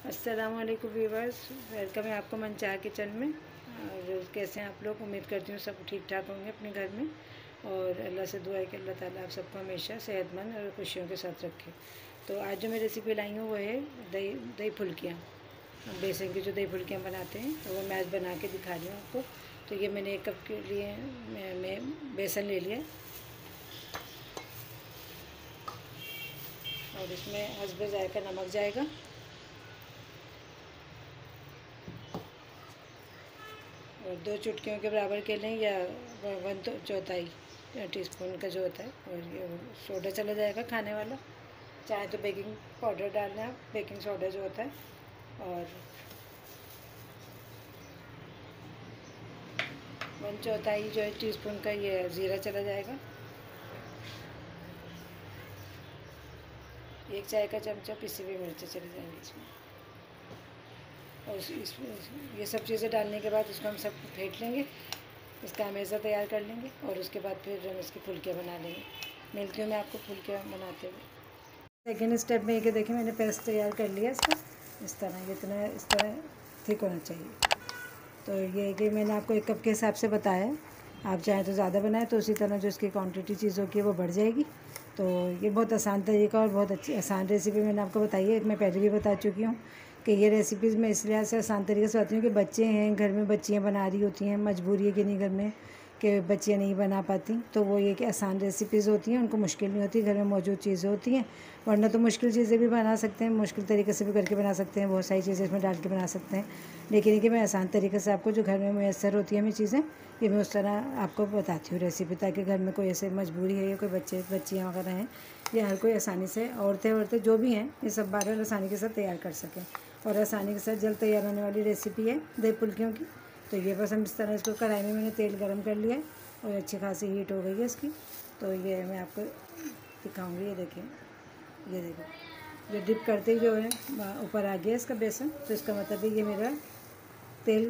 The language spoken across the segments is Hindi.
अस्सलामुअलैकुम व्यूवर्स, वेलकम है आपको मनचाह किचन में। और कैसे हैं आप लोग? उम्मीद करती हूँ सब ठीक ठाक होंगे अपने घर में। और अल्लाह से दुआ है कि अल्लाह ताला आप सबको हमेशा सेहतमंद और खुशियों के साथ रखे। तो आज जो मैं रेसिपी लाई हूँ वो है दही दही फुल्कियाँ। बेसन की जो दही फुल्कियाँ बनाते हैं तो वो मैं आज बना के दिखा रही हूँ आपको। तो ये मैंने 1 कप के लिए मैं बेसन ले लिया और इसमें हस्बे जायका नमक जाएगा और 2 चुटकियों के बराबर के लें या 1/4 टीस्पून का जो होता है। और ये सोडा चला जाएगा खाने वाला, चाहे तो बेकिंग पाउडर डालना है, बेकिंग सोडा जो होता है। और 1/4 जो है टीस्पून का ये ज़ीरा चला जाएगा। 1 चाय का चमचा पिसी हुई मिर्चें चली जाएंगी इसमें। और इसमें ये सब चीज़ें डालने के बाद इसको हम सब फेंट लेंगे, इसका हमेशा तैयार कर लेंगे और उसके बाद फिर हम इसकी फुल्कियाँ बना लेंगे। मिलती हूँ मैं आपको फुल्कियाँ बनाते हुए। सेकेंड स्टेप में ये देखिए मैंने पेस्ट तैयार कर लिया इसका। इस तरह इस तरह थिक होना चाहिए। तो ये कि मैंने आपको 1 कप के हिसाब से बताया है। आप चाहें तो ज़्यादा बनाएं तो उसी तरह जो इसकी क्वांटिटी चीज़ों की वो बढ़ जाएगी। तो ये बहुत आसान तरीका और बहुत अच्छी आसान रेसिपी मैंने आपको बताई है। मैं पहले भी बता चुकी हूँ कि ये रेसिपीज़ मैं इसलिए से आसान तरीके से बताती हूँ कि बच्चे हैं घर में, बच्चियाँ बना रही होती हैं, मजबूरी है कि नहीं घर में कि बच्चियाँ नहीं बना पाती, तो वो ये कि आसान रेसिपीज़ होती हैं, उनको मुश्किल नहीं होती, घर में मौजूद चीज़ें होती हैं। वरना तो मुश्किल चीज़ें भी बना सकते हैं, मुश्किल तरीके से भी करके बना सकते हैं, बहुत सारी चीज़ें इसमें डाल के बना सकते हैं। लेकिन ये कि मैं आसान तरीके से आपको जो घर में मैसर होती है हमें चीज़ें, ये मैं उस तरह आपको बताती हूँ रेसिपी, ताकि घर में कोई ऐसे मजबूरी है या कोई बच्चियाँ वगैरह हैं या हर कोई आसानी से औरतें जो भी हैं ये सब बारह आसानी के साथ तैयार कर सकें। और आसानी के साथ जल्द तैयार होने वाली रेसिपी है दही फुल्कियों की। तो ये बस हम इस तरह इसको कढ़ाई में मैंने तेल गरम कर लिया है और अच्छी खासी हीट हो गई है इसकी। तो ये मैं आपको दिखाऊंगी। ये देखिए, ये डिप करते ही जो है ऊपर आ गया इसका बेसन, तो इसका मतलब है ये मेरा तेल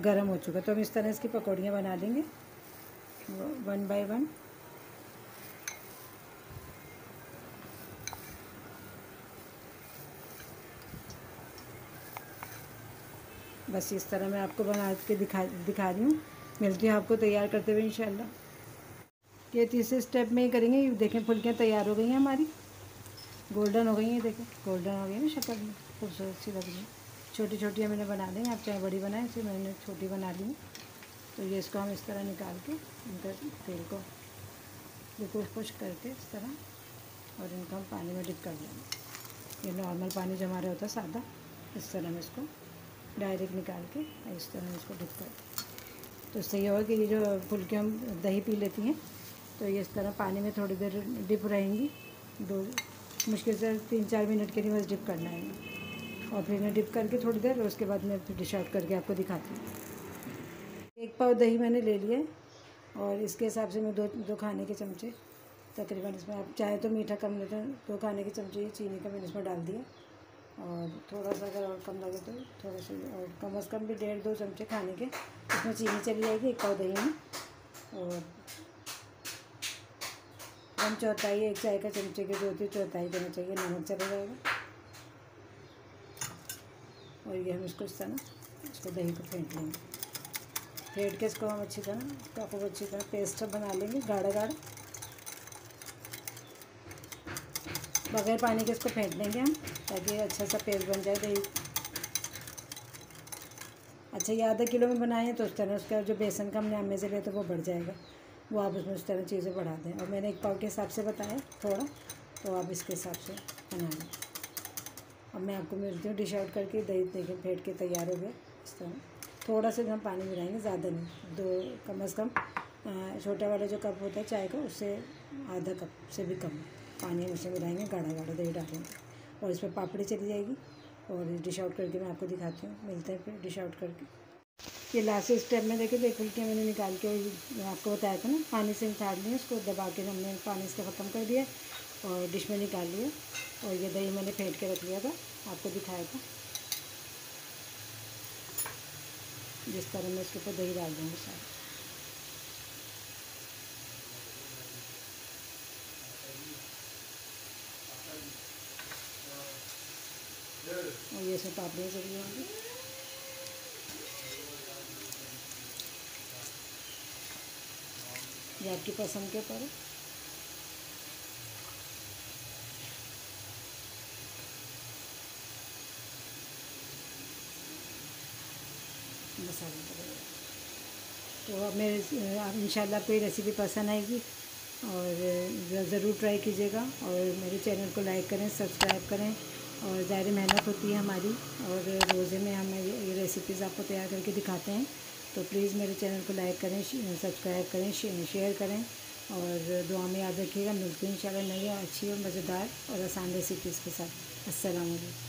गरम हो चुका। तो हम इस तरह इसकी पकौड़ियाँ बना लेंगे 1 बाय 1। बस इस तरह मैं आपको बना के दिखा रही हूँ। मिलती हूँ आपको तैयार करते हुए इंशाल्लाह। ये तीसरे स्टेप में ही करेंगे। ये देखें फुल्कियाँ तैयार हो गई हैं हमारी, गोल्डन हो गई हैं। देखें गोल्डन हो गई है ना, शक्ल में खूबसूरत सी लग रही है। छोटी छोटियाँ मैंने बना ली हैं, आप चाहे बड़ी बनाएं, इसे मैंने छोटी बना ली है। तो ये इसको हम इस तरह निकाल के इनका तेल को बिल्कुल खुश करके इस तरह, और इनको हम पानी में डिप कर देंगे। ये नॉर्मल पानी जो हमारा होता है सादा, इस तरह में इसको डायरेक्ट निकाल के इस तरह इसको डिप कर दें। तो इससे ये होगा कि ये जो फुल्कियाँ हम दही पी लेती हैं तो ये इस तरह पानी में थोड़ी देर डिप रहेंगी। मुश्किल से 3-4 मिनट के लिए बस डिप करना है। और फिर मैं डिप करके थोड़ी देर, उसके बाद मैं फिर डिश आउट करके आपको दिखाती हूँ। 1 पाव दही मैंने ले लिया है और इसके हिसाब से मैं दो खाने के चमचे तकरीबन, इसमें आप चाहे तो मीठा कम लेते हैं, 2 खाने के चमचे चीनी का मैंने इसमें डाल दिया। और थोड़ा सा अगर और कम लगे तो थोड़ा सा और कम से कम भी 1.5-2 चमचे खाने के इसमें चीनी चली जाएगी 1 पाव दही में। और 1/4 1 चाय का चमचे के 2-3 देना चाहिए नमक चला जाएगा। और ये हम इसको इस तरह इसको दही को फेंट लेंगे। फेंट के इसको हम अच्छी तरह पेस्ट बना लेंगे, गाढ़ा गाढ़ा, बगैर पानी के इसको फेंट लेंगे हम, ताकि अच्छा सा पेस्ट बन जाए दही। अच्छा, ये आधा किलो में बनाए तो उस तरह उसका जो बेसन का हमने आमे से लिया तो वो बढ़ जाएगा, वो आप उसमें उस तरह चीज़ें बढ़ा दें। और मैंने 1 पाव के हिसाब से बताया थोड़ा, तो आप इसके हिसाब से बना लें। अब मैं आपको मिलती हूँ डिश आउट करके। दही देखिए फेंट के तैयार हो गया। इस तरह थोड़ा सा हम पानी मिलाएंगे, ज़्यादा नहीं, 2 कम से कम छोटा वाला जो कप होता है चाय का, उससे आधा कप से भी कम पानी हम उससे मिलाएंगे, गाढ़ा गाढ़ा दही डालेंगे और इस पर पापड़ी चली जाएगी। और डिश आउट करके मैं आपको दिखाती हूँ। मिलते हैं फिर डिश आउट करके। ये लास्ट स्टेप में देखिए दही फुल्कियाँ मैंने निकाल के आपको बताया था ना, पानी से निकाल ली, उसको दबा के हमने पानी इसका ख़त्म कर दिया और डिश में निकाल लिया। और ये दही मैंने फेंट के रख लिया था, आपको दिखाया था। जिस तरह मैं इसके ऊपर दही डाल दूँगी सारा। और ये सब पापड़ियाँ चली होंगी। ये आपकी पसंद के ऊपर है। मसाले पड़ेगा तो अब मेरे आप इंशाल्लाह आपको ये रेसिपी पसंद आएगी और ज़रूर ट्राई कीजिएगा। और मेरे चैनल को लाइक करें, सब्सक्राइब करें। और ज़्यादा मेहनत होती है हमारी, और रोज़े में हम ये रेसिपीज़ आपको तैयार करके दिखाते हैं। तो प्लीज़ मेरे चैनल को लाइक करें, सब्सक्राइब करें, शेयर करें और दुआ में याद रखिएगा। मिलते हैं इंशाल्लाह नई अच्छी और मज़ेदार और आसान रेसिपीज़ के साथ। अस्सलाम वालेकुम।